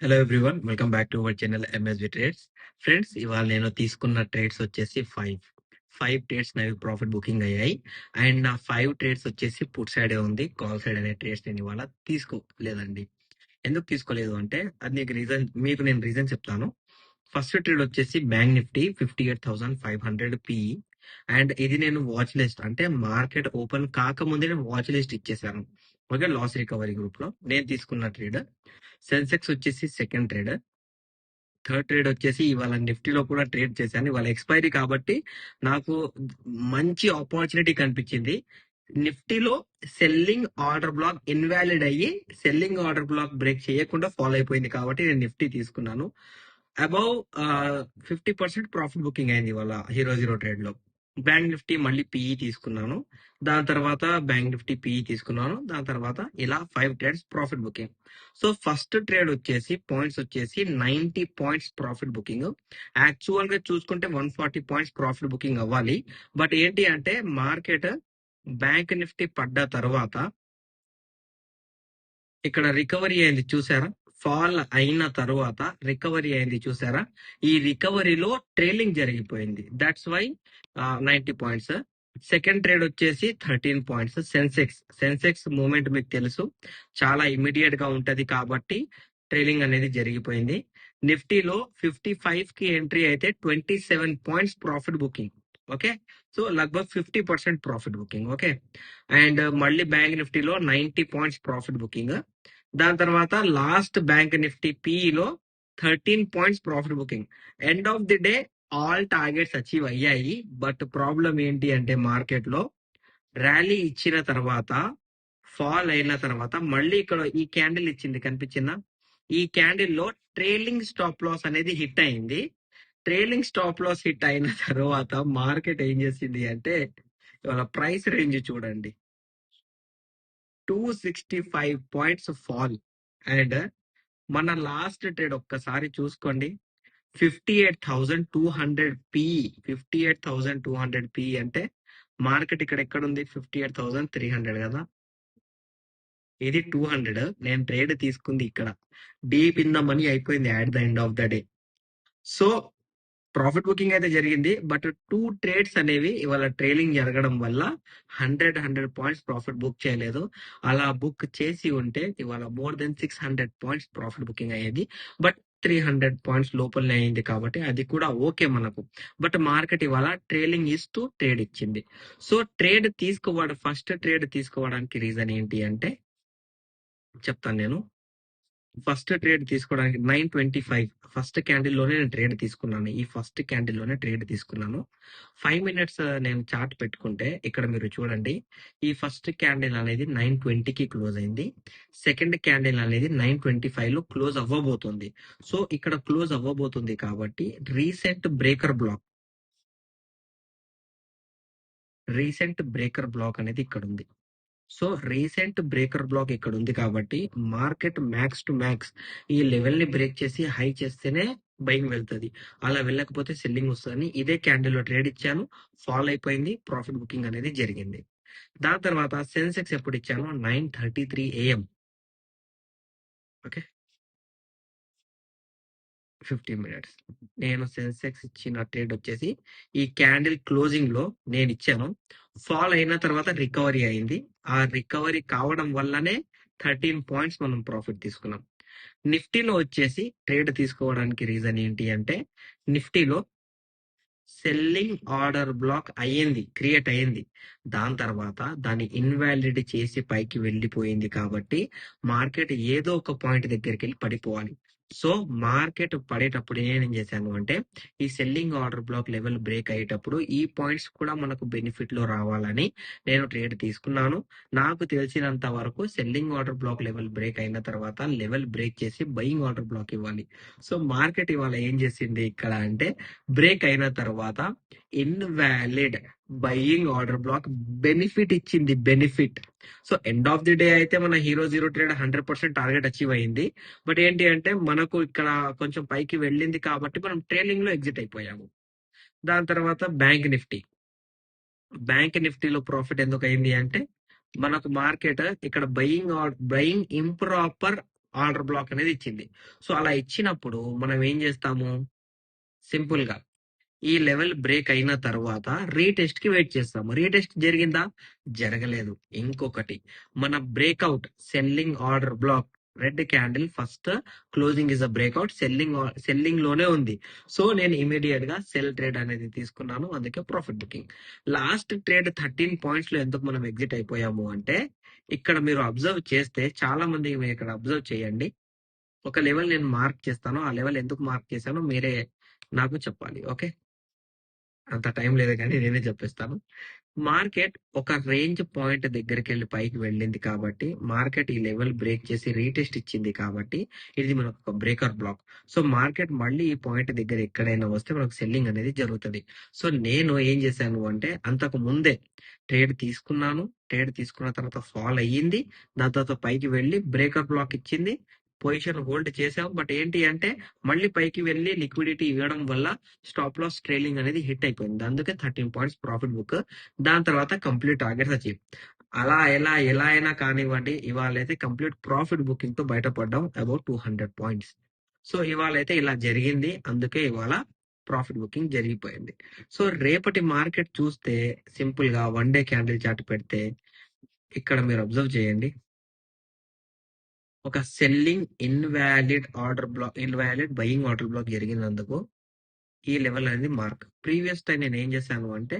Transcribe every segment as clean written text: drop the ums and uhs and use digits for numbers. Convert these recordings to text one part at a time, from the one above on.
Hello everyone, welcome back to our channel MSV trades. Friends, ఇవాళ నేను తీసుకున్న trades వచ్చేసి ఫైవ్ ట్రేడ్స్ నావి ప్రాఫిట్ బుకింగ్ అయ్యాయి. అండ్ నా 5 ట్రేడ్స్ వచ్చేసి పుట్ సైడే ఉంది. కాల్ సైడ్ అనే ట్రేడ్స్ నేను ఇవాళ తీసుకోలేదండి. ఎందుకు తీసుకోలేదు అంటే అది మీకు నేను రీజన్ చెప్తాను. ఫస్ట్ ట్రేడ్ వచ్చేసి బ్యాంక్ నిఫ్టీ 58,500 పిఈ. అండ్ ఇది నేను వాచ్ లిస్ట్, అంటే మార్కెట్ ఓపెన్ కాకముందే నేను వాచ్ లిస్ట్ ఇచ్చేసాను. ఓకే, లాస్ రికవరీ గ్రూప్ లో నేను తీసుకున్న ట్రేడ్. సెన్సెక్స్ వచ్చేసి సెకండ్ ట్రేడ్. థర్డ్ ట్రేడ్ వచ్చేసి ఇవాళ నిఫ్టీలో కూడా ట్రేడ్ చేశాను. ఇవాళ ఎక్స్పైరీ కాబట్టి నాకు మంచి ఆపర్చునిటీ కనిపించింది. నిఫ్టీలో సెల్లింగ్ ఆర్డర్ బ్లాక్ ఇన్వాలిడ్ అయ్యి సెల్లింగ్ ఆర్డర్ బ్లాక్ బ్రేక్ చేయకుండా ఫాలో అయిపోయింది కాబట్టి నేను నిఫ్టీ తీసుకున్నాను. అబౌవ్ 50% ప్రాఫిట్ బుకింగ్ అయింది ఇవాళ హీరో ట్రేడ్ లో. బ్యాంక్ నిఫ్టీ మళ్ళీ పిఈ తీసుకున్నాను. దాని తర్వాత బ్యాంక్ నిఫ్టీ పిఈ తీసుకున్నాను. దాని తర్వాత ఇలా 5 trades profit booking. So first trade వచ్చేసి పాయింట్స్ వచ్చేసి 90 పాయింట్స్ ప్రాఫిట్ బుకింగ్. యాక్చువల్ గా చూసుకుంటే 140 పాయింట్స్ ప్రాఫిట్ బుకింగ్ అవ్వాలి. బట్ ఏంటి అంటే మార్కెట్ బ్యాంక్ నిఫ్టీ పడ్డ తర్వాత ఇక్కడ రికవరీ అయింది చూసారా, ఫాల్ అయిన తర్వాత రికవరీ అయింది చూసారా. ఈ రికవరీలో ట్రైలింగ్ జరిగిపోయింది. That's why 90 points. Second trade వచ్చేసి 13 పాయింట్స్. సెన్సెక్స్ మూమెంట్ మీకు తెలుసు, చాలా ఇమీడియట్ గా ఉంటది కాబట్టి ట్రైలింగ్ అనేది జరిగిపోయింది. నిఫ్టీలో 55 కి ఎంట్రీ అయితే 27 points profit booking. Okay, so లగ్భగ్ 50% ప్రాఫిట్ బుకింగ్. ఓకే, అండ్ మళ్ళీ బ్యాంక్ నిఫ్టీలో 90 పాయింట్స్ ప్రాఫిట్ బుకింగ్. దాని తర్వాత లాస్ట్ బ్యాంక్ నిఫ్టీ పిఈలో 13 points profit booking. End of the day all targets achieve అయ్యాయి. బట్ ప్రాబ్లం ఏంటి అంటే మార్కెట్ లో ర్యాలీ ఇచ్చిన తర్వాత ఫాల్ అయిన తర్వాత మళ్ళీ ఇక్కడ ఈ క్యాండిల్ ఇచ్చింది, కనిపించిందా? ఈ క్యాండిల్ లో ట్రైలింగ్ స్టాప్ లాస్ అనేది హిట్ అయింది. ట్రైలింగ్ స్టాప్ లాస్ హిట్ అయిన తర్వాత మార్కెట్ ఏం చేసింది అంటే ఇవాళ ప్రైస్ రేంజ్ చూడండి, 265 పాయింట్స్ ఫాల్. అండ్ మన లాస్ట్ ట్రేడ్ ఒక్కసారి చూసుకోండి, 58,200 పి. 58,200 పి అంటే మార్కెట్ ఇక్కడ ఎక్కడుంది, 58,300 కదా. ఇది 200. నేను ట్రేడ్ తీసుకుంది ఇక్కడ. డీప్ ఇన్ ద మనీ అయిపోయింది at the end of the day. So profit booking అయితే జరిగింది. బట్ 2 ట్రేడ్స్ అనేవి ఇవాళ ట్రైలింగ్ జరగడం వల్ల 100 పాయింట్స్ ప్రాఫిట్ బుక్ చేయలేదు. అలా బుక్ చేసి ఉంటే ఇవాళ more than 600 points profit booking అయ్యేది. బట్ 300 పాయింట్స్ లోపలనే అయింది కాబట్టి అది కూడా ఓకే మనకు. బట్ మార్కెట్ ఇవాళ ట్రైలింగ్ ఇస్తూ ట్రేడ్ ఇచ్చింది. సో ఫస్ట్ ట్రేడ్ తీసుకోవడానికి రీజన్ ఏంటి అంటే చెప్తాను నేను. ఫస్ట్ ట్రేడ్ తీసుకోవడానికి 925 ఫస్ట్ క్యాండిల్ లోనే నేను ట్రేడ్ తీసుకున్నాను. ఈ ఫస్ట్ క్యాండిల్ లోనే ట్రేడ్ తీసుకున్నాను. 5 మినిట్స్ నేను చార్ట్ పెట్టుకుంటే ఇక్కడ మీరు చూడండి, ఈ ఫస్ట్ క్యాండిల్ అనేది 920 కి క్లోజ్ అయింది. సెకండ్ క్యాండిల్ అనేది 925 లో క్లోజ్ అవ్వబోతుంది. సో ఇక్కడ క్లోజ్ అవ్వబోతుంది కాబట్టి రీసెంట్ బ్రేకర్ బ్లాక్ అనేది ఇక్కడ ఉంది. సో రీసెంట్ బ్రేకర్ బ్లాక్ ఇక్కడ ఉంది కాబట్టి మార్కెట్ మ్యాక్స్ టు మ్యాక్స్ ఈ లెవెల్ ని బ్రేక్ చేసి హై చేస్తేనే బయింగ్ వెళ్తుంది. అలా వెళ్ళకపోతే సెల్లింగ్ వస్తుందని ఇదే క్యాండిల్ లో ట్రేడ్ ఇచ్చాను. ఫాల్ అయిపోయింది, ప్రాఫిట్ బుకింగ్ అనేది జరిగింది. దాని తర్వాత సెన్సెక్స్ ఎప్పుడు ఇచ్చాను, 9:33 AM. Okay, 15 minutes. నేను సెన్సెక్స్ ఇచ్చిన ట్రేడ్ వచ్చేసి ఈ క్యాండిల్ క్లోజింగ్ లో నేను ఇచ్చాను. ఫాల్ అయిన తర్వాత రికవరీ అయింది. ఆ రికవరీ కావడం వల్లనే 13 పాయింట్స్ మనం ప్రాఫిట్ తీసుకున్నాం. నిఫ్టీలో వచ్చేసి ట్రేడ్ తీసుకోవడానికి రీజన్ ఏంటి అంటే నిఫ్టీలో సెల్లింగ్ ఆర్డర్ బ్లాక్ క్రియేట్ అయ్యింది. దాని తర్వాత దాన్ని ఇన్వాలిడ్ చేసి పైకి వెళ్ళిపోయింది కాబట్టి మార్కెట్ ఏదో ఒక పాయింట్ దగ్గరికి వెళ్ళి పడిపోవాలి. సో మార్కెట్ పడేటప్పుడు నేనేం చేశాను అంటే ఈ selling order block level break అయ్యేటప్పుడు ఈ పాయింట్స్ కూడా మనకు బెనిఫిట్ లో రావాలని నేను ట్రేడ్ తీసుకున్నాను. నాకు తెలిసినంత వరకు selling order block level break అయిన తర్వాత లెవెల్ బ్రేక్ చేసి బయింగ్ ఆర్డర్ బ్లాక్ ఇవ్వాలి. సో మార్కెట్ ఇవాళ ఏం చేసింది ఇక్కడ అంటే బ్రేక్ అయిన తర్వాత invalid buying order block benefit ఇచ్చింది. So end of the day అయితే మన హీరో ట్రేడ్ 100% టార్గెట్ అచీవ్ అయింది. బట్ ఏంటి అంటే మనకు ఇక్కడ కొంచెం పైకి వెళ్ళింది కాబట్టి మనం ట్రైలింగ్ లో ఎగ్జిట్ అయిపోయాము. దాని తర్వాత బ్యాంక్ నిఫ్టీలో ప్రాఫిట్ ఎందుకు అయింది అంటే మనకు మార్కెట్ ఇక్కడ బయింగ్ ఇంప్రాపర్ ఆర్డర్ బ్లాక్ అనేది ఇచ్చింది. సో అలా ఇచ్చినప్పుడు మనం ఏం చేస్తాము, సింపుల్ గా ఈ లెవెల్ బ్రేక్ అయిన తర్వాత రీటెస్ట్ కి వెయిట్ చేస్తాము. రీటెస్ట్ జరిగిందా? జరగలేదు. ఇంకొకటి, మన breakout selling order black red candle first closing is a breakout selling లోనే ఉంది. సో నేను ఇమీడియట్ గా సెల్ ట్రేడ్ అనేది తీసుకున్నాను, అందుకే profit booking. Last trade 13 points లో ఎందుకు మనం ఎగ్జిట్ అయిపోయాము అంటే, ఇక్కడ మీరు అబ్జర్వ్ చేస్తే చాలా మంది మీరు ఇక్కడ అబ్జర్వ్ చేయండి. ఒక లెవెల్ నేను మార్క్ చేస్తాను, ఆ లెవెల్ ఎందుకు మార్క్ చేశానో మీరే నాకు చెప్పాలి. ఓకే, అంత టైం లేదు కానీ నేనే చెప్పేస్తాను. మార్కెట్ ఒక రేంజ్ పాయింట్ దగ్గరికి వెళ్ళి పైకి వెళ్ళింది కాబట్టి, మార్కెట్ ఈ లెవెల్ బ్రేక్ చేసి రీటెస్ట్ ఇచ్చింది కాబట్టి ఇది మనకు ఒక బ్రేకర్ బ్లాక్. సో మార్కెట్ మళ్ళీ ఈ పాయింట్ దగ్గర ఎక్కడైనా వస్తే మనకు సెల్లింగ్ అనేది జరుగుతుంది. సో నేను ఏం చేశాను అంటే, అంతకు ముందే ట్రేడ్ తీసుకున్నాను. ట్రేడ్ తీసుకున్న తర్వాత ఫాల్ అయ్యింది, దాని తర్వాత పైకి వెళ్ళి బ్రేకర్ బ్లాక్ ఇచ్చింది, పొజిషన్ హోల్డ్ చేసాం. బట్ ఏంటి అంటే మళ్ళీ పైకి వెళ్ళి లిక్విడిటీ ఇవ్వడం వల్ల స్టాప్ లాస్ ట్రైలింగ్ అనేది హిట్ అయిపోయింది. అందుకే 13 పాయింట్స్ ప్రాఫిట్ బుక్. దాని తర్వాత కంప్లీట్ టార్గెట్స్ అచీవ్. అలా ఎలా అయినా కానివ్వండి, ఇవాళ అయితే కంప్లీట్ ప్రాఫిట్ బుకింగ్ తో బయటపడ్డాం, అబౌట్ 200 పాయింట్స్. సో ఇవాళ అయితే ఇలా జరిగింది, అందుకే ఇవాళ ప్రాఫిట్ బుకింగ్ జరిగిపోయింది. సో రేపటి మార్కెట్ చూస్తే సింపుల్ గా 1 డే క్యాండిల్ చార్ట్ పెడితే ఇక్కడ మీరు అబ్జర్వ్ చేయండి, ఒక selling invalid buying order block జరిగినందుకు ఈ లెవెల్ అనేది మార్క్. ప్రీవియస్ టైం నేను ఏం చేశాను అంటే,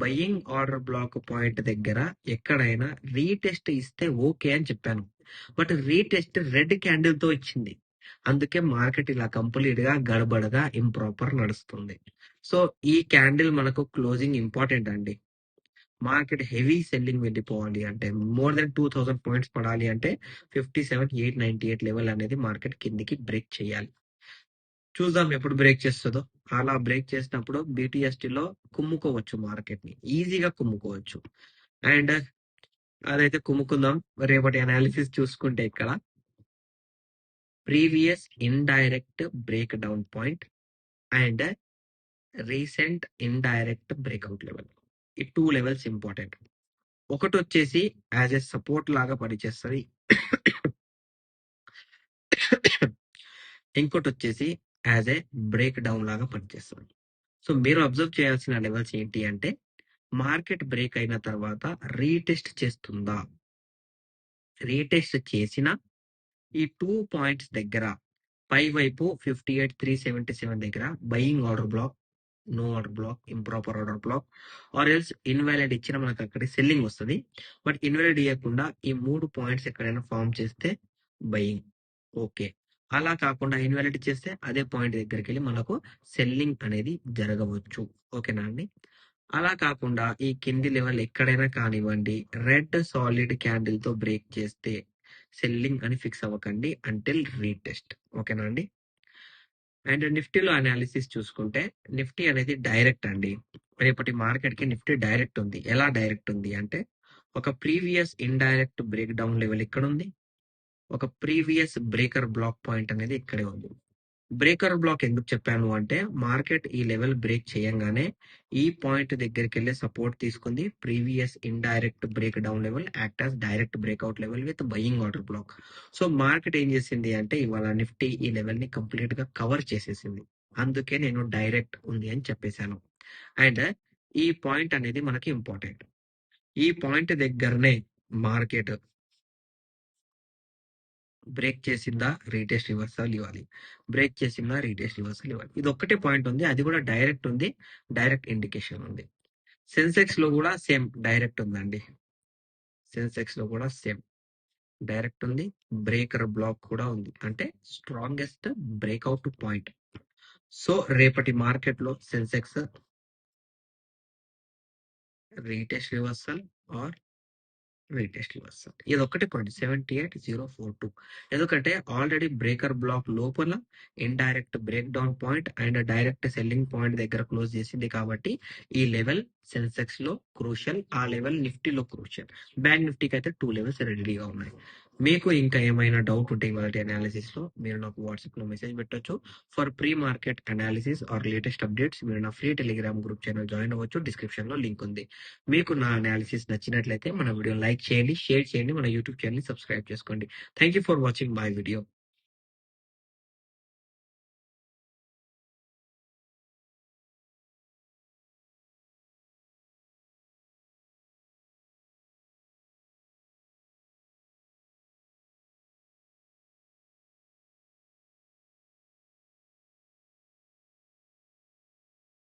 బయింగ్ ఆర్డర్ బ్లాక్ పాయింట్ దగ్గర ఎక్కడైనా రీటెస్ట్ ఇస్తే ఓకే అని చెప్పాను. బట్ రీటెస్ట్ రెడ్ క్యాండిల్ తో ఇచ్చింది, అందుకే మార్కెట్ ఇలా కంప్లీట్ గా గడబడగా ఇంప్రాపర్ నడుస్తుంది. సో ఈ క్యాండిల్ మనకు క్లోజింగ్ ఇంపార్టెంట్ అండి. మార్కెట్ హెవీ సెల్లింగ్ వెళ్ళిపోవాలి అంటే, మోర్ దెన్ 2000 పాయింట్స్ పడాలి అంటే 57,898 లెవెల్ అనేది మార్కెట్ కిందికి బ్రేక్ చేయాలి. చూద్దాం ఎప్పుడు బ్రేక్ చేస్తుందో. అలా బ్రేక్ చేసినప్పుడు BTST లో కుమ్ముకోవచ్చు, మార్కెట్ ని ఈజీగా కుమ్ముకోవచ్చు. అండ్ అదైతే కుమ్ముకుందాం. రేపటి అనాలిసిస్ చూసుకుంటే ఇక్కడ previous indirect break down point and recent indirect breakout level, ఈ 2 లెవెల్స్ ఇంపార్టెంట్. ఒకటి వచ్చేసి యాజ్ ఎ సపోర్ట్ లాగా పనిచేస్తుంది, ఇంకోటి వచ్చేసి యాజ్ ఏ బ్రేక్ డౌన్ లాగా పనిచేస్తుంది. సో మీరు అబ్జర్వ్ చేయాల్సిన లెవెల్స్ ఏంటి అంటే, మార్కెట్ బ్రేక్ అయిన తర్వాత రీటెస్ట్ చేస్తుందా, రీటెస్ట్ చేసిన ఈ 2 పాయింట్స్ దగ్గర పై వైపు 58,377 దగ్గర buying order block, no order block, improper order block, or else invalid ఇచ్చిన మనకు అక్కడ సెల్లింగ్ వస్తుంది. బట్ ఇన్వాలిడ్ ఇవ్వకుండా ఈ 3 పాయింట్స్ ఎక్కడైనా ఫామ్ చేస్తే బయింగ్ ఓకే. అలా కాకుండా ఇన్వాలిడ్ చేస్తే అదే పాయింట్ దగ్గరికి వెళ్ళి మనకు సెల్లింగ్ అనేది జరగవచ్చు. ఓకేనా అండి? అలా కాకుండా ఈ కింది లెవెల్ ఎక్కడైనా కానివ్వండి, రెడ్ సాలిడ్ క్యాండిల్ తో బ్రేక్ చేస్తే సెల్లింగ్ అని ఫిక్స్ అవ్వకండి అంటిల్ రీటెస్ట్. ఓకేనా అండి? అండ్ నిఫ్టీలో అనాలిసిస్ చూసుకుంటే, నిఫ్టీ అనేది డైరెక్ట్ అండి. రేపటి మార్కెట్ కి నిఫ్టీ డైరెక్ట్ ఉంది. ఎలా డైరెక్ట్ ఉంది అంటే, ఒక previous indirect break down level ఇక్కడ ఉంది, ఒక ప్రీవియస్ బ్రేకర్ బ్లాక్ పాయింట్ అనేది ఇక్కడే ఉంది. బ్రేకర్ బ్లాక్ ఎందుకు చెప్పాను అంటే, మార్కెట్ ఈ లెవెల్ బ్రేక్ చేయంగానే ఈ పాయింట్ దగ్గరికి వెళ్ళి సపోర్ట్ తీసుకుంది. Previous indirect break down level act as direct breakout level with buying order black. So market ఏం చేసింది అంటే, ఇవాళ నిఫ్టీ ఈ లెవెల్ ని కంప్లీట్ గా కవర్ చేసేసింది, అందుకే నేను డైరెక్ట్ ఉంది అని చెప్పేశాను. అండ్ ఈ పాయింట్ అనేది మనకి ఇంపార్టెంట్. ఈ పాయింట్ దగ్గరనే మార్కెట్ బ్రేక్ చేసిందా, రీటెస్ట్ రివర్సల్ ఇవ్వాలి, బ్రేక్ చేసిందా, రీటెస్ట్ రివర్సల్ ఇవ్వాలి. ఇది ఒక్కటే పాయింట్ ఉంది, అది కూడా డైరెక్ట్ ఉంది, డైరెక్ట్ ఇండికేషన్ ఉంది. సెన్సెక్స్ లో కూడా సేమ్ డైరెక్ట్ ఉందండి, సెన్సెక్స్ లో కూడా సేమ్ డైరెక్ట్ ఉంది, బ్రేకర్ బ్లాక్ కూడా ఉంది, అంటే స్ట్రాంగెస్ట్ బ్రేక్అవుట్ పాయింట్. సో రేపటి మార్కెట్ లో Sensex retest reversal or retest reversal, ఇది ఒక్కటే పాయింట్ 78,042. ఎందుకంటే ఆల్రెడీ బ్రేకర్ బ్లాక్ లోపల indirect break down point and direct selling point దగ్గర క్లోజ్ చేసింది కాబట్టి ఈ లెవెల్ సెన్సెక్స్ లో క్రూషియల్, ఆ లెవెల్ నిఫ్టీలో క్రూషియల్. బ్యాంక్ నిఫ్టీకి అయితే 2 లెవెల్స్ రెడీగా ఉన్నాయి. మీకు ఇంకా ఏమైనా డౌట్ ఉంటే ఇవాళ అనాలిసిస్ లో మీరు నాకు వాట్సాప్ లో మెసేజ్ పెట్టొచ్చు. For pre market analysis or latest updates మీరు నా free Telegram group channel join అవ్వచ్చు, డిస్క్రిప్షన్ లో లింక్ ఉంది. మీకు నా అనాలిసిస్ నచ్చినట్లయితే మన వీడియో లైక్ చేయండి, షేర్ చేయండి, మన యూట్యూబ్ ఛానల్ ని సబ్స్క్రైబ్ చేసుకోండి. Thank you for watching my video.